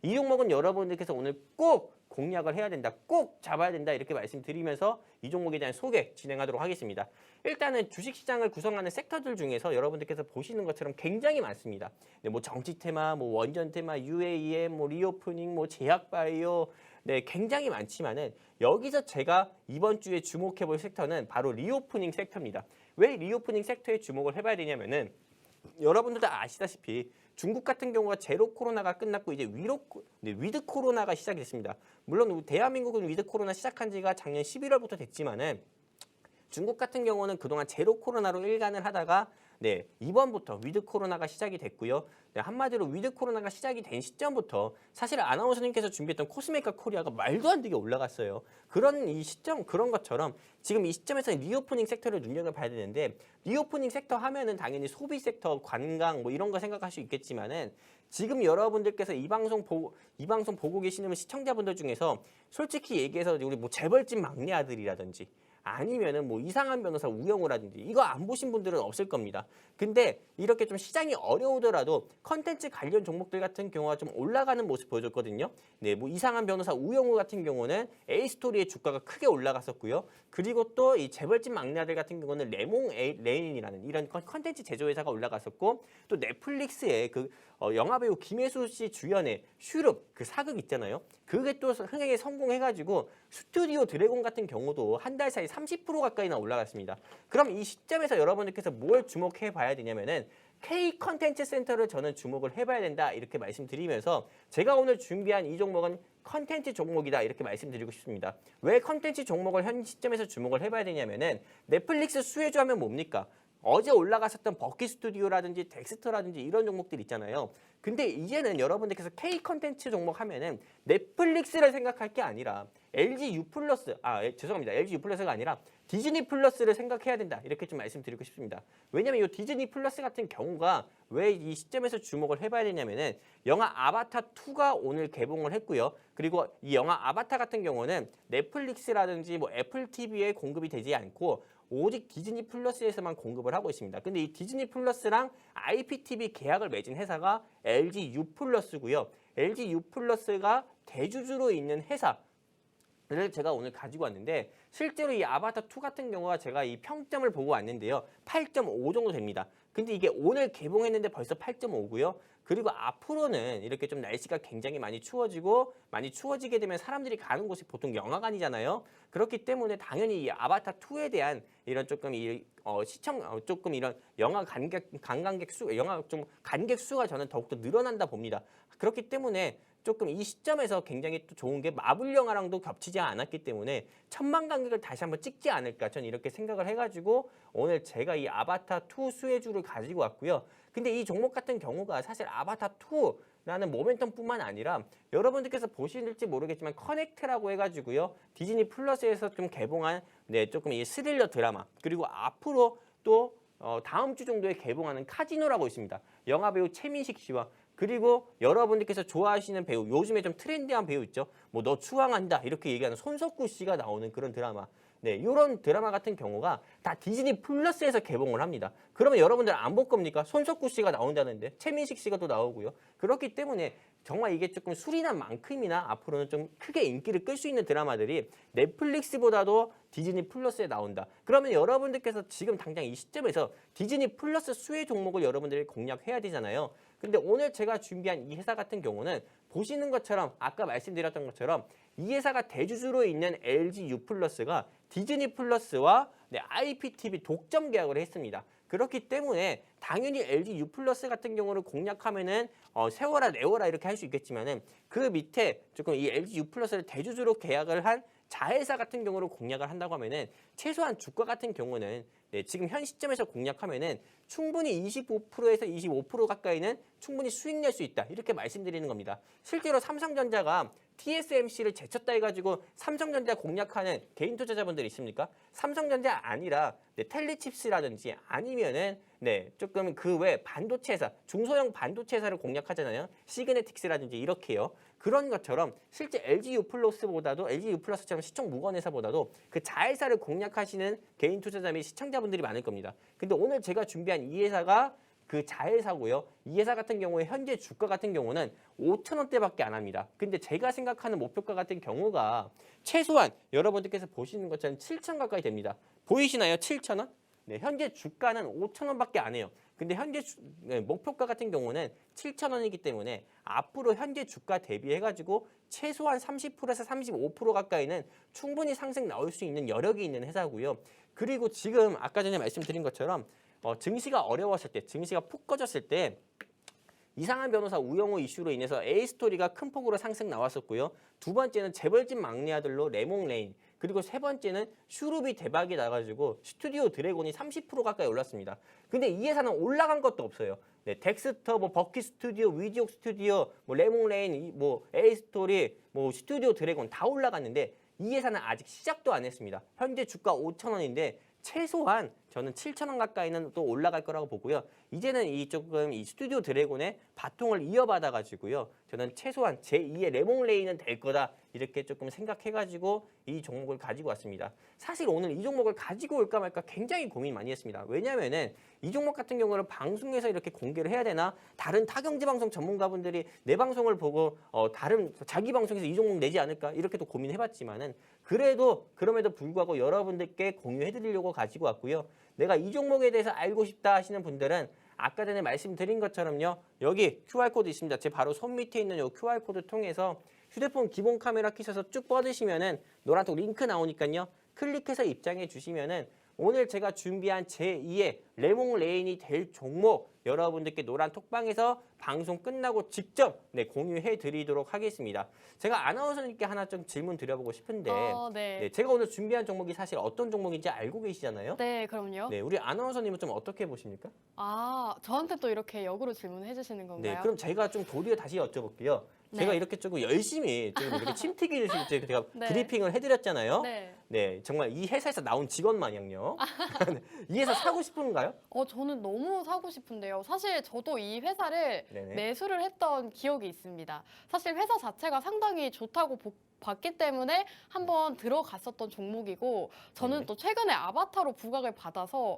이 종목은 여러분들께서 오늘 꼭 공략을 해야 된다, 꼭 잡아야 된다 이렇게 말씀드리면서 이 종목에 대한 소개 진행하도록 하겠습니다. 일단은 주식시장을 구성하는 섹터들 중에서 여러분들께서 보시는 것처럼 굉장히 많습니다. 네, 뭐 정치 테마, 뭐 원전 테마, UAM, 뭐 리오프닝, 뭐 제약바이오, 네, 굉장히 많지만은 여기서 제가 이번 주에 주목해 볼 섹터는 바로 리오프닝 섹터입니다. 왜 리오프닝 섹터에 주목을 해봐야 되냐면은 여러분들 다 아시다시피 중국 같은 경우가 제로 코로나가 끝났고 이제 위드 코로나가 시작이 됐습니다. 물론 대한민국은 위드 코로나 시작한 지가 작년 11월부터 됐지만은 중국 같은 경우는 그동안 제로 코로나로 일관을 하다가 네, 이번부터 위드 코로나가 시작이 됐고요. 네, 한마디로 위드 코로나가 시작이 된 시점부터 사실 아나운서님께서 준비했던 코스메카 코리아가 말도 안 되게 올라갔어요. 그런 이 시점, 그런 것처럼 지금 이 시점에서 리오프닝 섹터를 눈여겨봐야 되는데 리오프닝 섹터 하면은 당연히 소비 섹터, 관광 뭐 이런 거 생각할 수 있겠지만은 지금 여러분들께서 이 방송 보고 계시는 시청자분들 중에서 솔직히 얘기해서 우리 뭐 재벌집 막내 아들이라든지 아니면은 뭐 이상한 변호사 우영우라든지 이거 안 보신 분들은 없을 겁니다. 근데 이렇게 좀 시장이 어려우더라도 컨텐츠 관련 종목들 같은 경우가 좀 올라가는 모습 보여줬거든요. 네, 뭐 이상한 변호사 우영우 같은 경우는 A스토리의 주가가 크게 올라갔었고요. 그리고 또 이 재벌집 막내 아들 같은 경우는 레인이라는 이런 컨텐츠 제조회사가 올라갔었고 또 넷플릭스의 그 영화배우 김혜수 씨 주연의 슈룹 그 사극 있잖아요. 그게 또 흥행에 성공해가지고 스튜디오 드래곤 같은 경우도 한 달 사이 30% 가까이나 올라갔습니다. 그럼 이 시점에서 여러분들께서 뭘 주목해 봐야 되냐면은 K 컨텐츠 센터를 저는 주목을 해봐야 된다 이렇게 말씀드리면서 제가 오늘 준비한 이 종목은 컨텐츠 종목이다 이렇게 말씀드리고 싶습니다. 왜 컨텐츠 종목을 현 시점에서 주목을 해봐야 되냐면은 넷플릭스 수혜주 하면 뭡니까? 어제 올라갔었던 버킷 스튜디오라든지 덱스터라든지 이런 종목들 있잖아요. 근데 이제는 여러분들께서 K 컨텐츠 종목 하면은 넷플릭스를 생각할 게 아니라 LG U 플러스, 죄송합니다. LG U 플러스가 아니라 디즈니 플러스를 생각해야 된다. 이렇게 좀 말씀드리고 싶습니다. 왜냐면 이 디즈니 플러스 같은 경우가 왜 이 시점에서 주목을 해봐야 되냐면은 영화 아바타 2가 오늘 개봉을 했고요. 그리고 이 영화 아바타 같은 경우는 넷플릭스라든지 뭐 애플 TV에 공급이 되지 않고 오직 디즈니 플러스에서만 공급을 하고 있습니다. 근데 이 디즈니 플러스랑 IPTV 계약을 맺은 회사가 LG U 플러스고요. LG U 플러스가 대주주로 있는 회사를 제가 오늘 가지고 왔는데 실제로 이 아바타 2 같은 경우가 제가 이 평점을 보고 왔는데요. 8.5 정도 됩니다. 근데 이게 오늘 개봉했는데 벌써 8.5고요. 그리고 앞으로는 이렇게 좀 날씨가 굉장히 많이 추워지게 되면 사람들이 가는 곳이 보통 영화관이잖아요. 그렇기 때문에 당연히 이 아바타 2에 대한 이런 조금 조금 이런 영화 관광객 수, 영화 좀 관객 수가 저는 더욱더 늘어난다 봅니다. 그렇기 때문에 조금 이 시점에서 굉장히 또 좋은 게 마블 영화랑도 겹치지 않았기 때문에 1000만 관객을 다시 한번 찍지 않을까 저는 이렇게 생각을 해가지고 오늘 제가 이 아바타 2 수혜주를 가지고 왔고요. 근데 이 종목 같은 경우가 사실 아바타 2라는 모멘텀뿐만 아니라 여러분들께서 보실지 모르겠지만 커넥트라고 해가지고요. 디즈니 플러스에서 좀 개봉한 조금 이 스릴러 드라마 그리고 앞으로 또 다음 주 정도에 개봉하는 카지노라고 있습니다. 영화배우 최민식 씨와 그리고 여러분들께서 좋아하시는 배우, 요즘에 좀 트렌디한 배우 있죠? 뭐 너 추앙한다 이렇게 얘기하는 손석구 씨가 나오는 그런 드라마. 네, 이런 드라마 같은 경우가 다 디즈니 플러스에서 개봉을 합니다. 그러면 여러분들 안 볼 겁니까? 손석구 씨가 나온다는데 최민식 씨가 또 나오고요. 그렇기 때문에 정말 이게 조금 수리난 만큼이나 앞으로는 좀 크게 인기를 끌 수 있는 드라마들이 넷플릭스보다도 디즈니 플러스에 나온다. 그러면 여러분들께서 지금 당장 이 시점에서 디즈니 플러스 수혜 종목을 여러분들이 공략해야 되잖아요. 근데 오늘 제가 준비한 이 회사 같은 경우는 보시는 것처럼 아까 말씀드렸던 것처럼 이 회사가 대주주로 있는 LG U 플러스가 디즈니 플러스와 IPTV 독점 계약을 했습니다. 그렇기 때문에 당연히 LG U 플러스 같은 경우를 공략하면은 세워라 내워라 이렇게 할 수 있겠지만은 그 밑에 조금 이 LG U 플러스를 대주주로 계약을 한 자회사 같은 경우로 공략을 한다고 하면은 최소한 주가 같은 경우는 지금 현 시점에서 공략하면은 충분히 25%에서 25% 가까이는 충분히 수익 낼 수 있다. 이렇게 말씀드리는 겁니다. 실제로 삼성전자가 TSMC를 제쳤다 해가지고 삼성전자 공략하는 개인 투자자분들 있습니까? 삼성전자 아니라 텔리칩스라든지 아니면은 조금 그 외 반도체 회사, 중소형 반도체 회사를 공략하잖아요. 시그네틱스라든지 이렇게요. 그런 것처럼 실제 LG U 플러스보다도 LG U 플러스처럼 시총 무건 회사보다도 그 자회사를 공략하시는 개인 투자자 및 시청자분들이 많을 겁니다. 근데 오늘 제가 준비한 이 회사가 그 자회사고요. 이 회사 같은 경우에 현재 주가 같은 경우는 5,000원대밖에 안 합니다. 근데 제가 생각하는 목표가 같은 경우가 최소한 여러분들께서 보시는 것처럼 7,000 가까이 됩니다. 보이시나요? 7,000원? 네, 현재 주가는 5,000원밖에 안 해요. 근데 현재 목표가 같은 경우는 7,000원이기 때문에 앞으로 현재 주가 대비해가지고 최소한 30%에서 35% 가까이는 충분히 상승 나올 수 있는 여력이 있는 회사고요. 그리고 지금 아까 전에 말씀드린 것처럼 증시가 어려웠을 때, 증시가 푹 꺼졌을 때 이상한 변호사 우영우 이슈로 인해서 A스토리가 큰 폭으로 상승 나왔었고요. 두 번째는 재벌집 막내 아들로 레몽레인, 그리고 세 번째는 슈룹이 대박이 나가지고 스튜디오 드래곤이 30% 가까이 올랐습니다. 근데 이 회사는 올라간 것도 없어요. 네, 덱스터, 뭐 버키 스튜디오, 위지옥 스튜디오, 뭐 레몽레인, 뭐 A스토리, 뭐 스튜디오 드래곤 다 올라갔는데 이 회사는 아직 시작도 안 했습니다. 현재 주가 5,000원인데 최소한 저는 7,000원 가까이는 또 올라갈 거라고 보고요. 이제는 이 스튜디오 드래곤의 바통을 이어받아 가지고요. 저는 최소한 제2의 레몽레인은 될 거다. 이렇게 조금 생각해 가지고 이 종목을 가지고 왔습니다. 사실 오늘 이 종목을 가지고 올까 말까 굉장히 고민 많이 했습니다. 왜냐면은 이 종목 같은 경우는 방송에서 이렇게 공개를 해야 되나? 다른 타경제 방송 전문가분들이 내 방송을 보고 다른 자기 방송에서 이 종목 내지 않을까? 이렇게 또 고민해 봤지만은 그럼에도 불구하고 여러분들께 공유해 드리려고 가지고 왔고요. 내가 이 종목에 대해서 알고 싶다 하시는 분들은 아까 전에 말씀드린 것처럼요. 여기 QR코드 있습니다. 제 바로 손 밑에 있는 이 QR코드 통해서 휴대폰 기본 카메라 켜셔서 쭉 뻗으시면은 노란톡 링크 나오니까요. 클릭해서 입장해 주시면은 오늘 제가 준비한 제2의 레몽레인이 될 종목 여러분들께 노란 톡방에서 방송 끝나고 직접 공유해 드리도록 하겠습니다. 제가 아나운서님께 하나 좀 질문 드려보고 싶은데 네. 제가 오늘 준비한 종목이 사실 어떤 종목인지 알고 계시잖아요. 네, 그럼요. 네, 우리 아나운서님은 좀 어떻게 보십니까? 아, 저한테 또 이렇게 역으로 질문해 주시는 건가요? 네, 그럼 제가 좀 도리어 다시 여쭤볼게요. 제가 네. 이렇게 조금 열심히 좀 이렇게 침튀기를 제가 네. 브리핑을 해드렸잖아요. 네. 네, 정말 이 회사에서 나온 직원 마냥요. 이 회사 사고 싶은가요? 저는 너무 사고 싶은데요. 사실 저도 이 회사를 네네. 매수를 했던 기억이 있습니다. 사실 회사 자체가 상당히 좋다고 봤기 때문에 한번 들어갔었던 종목이고 저는 네. 또 최근에 아바타로 부각을 받아서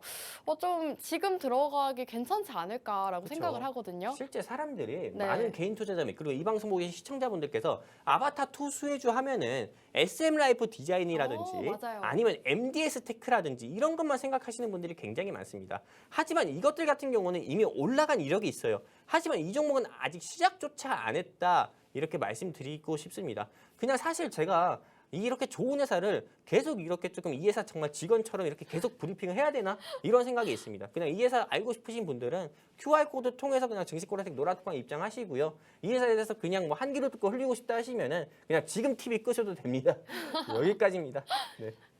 좀 지금 들어가기 괜찮지 않을까라고 그쵸. 생각을 하거든요. 실제 사람들이 네. 많은 개인 투자자 및 그리고 이 방송 보신 시청자분들께서 아바타 투 수혜주 하면은 SM 라이프 디자인이라든지 맞아요. 아니면 MDS 테크라든지 이런 것만 생각하시는 분들이 굉장히 많습니다. 하지만 이것들 같은 경우는 이미 올라간 이력이 있어요. 하지만 이 종목은 아직 시작조차 안 했다. 이렇게 말씀드리고 싶습니다. 그냥 사실 제가 이렇게 좋은 회사를 계속 이렇게 조금 이 회사 정말 직원처럼 이렇게 계속 브리핑을 해야 되나? 이런 생각이 있습니다. 그냥 이 회사 알고 싶으신 분들은 QR코드 통해서 그냥 증시 꼬라색 노란톡방 입장하시고요. 이 회사에 대해서 그냥 뭐 한 귀로 듣고 흘리고 싶다 하시면은 그냥 지금 TV 끄셔도 됩니다. 여기까지입니다. 네.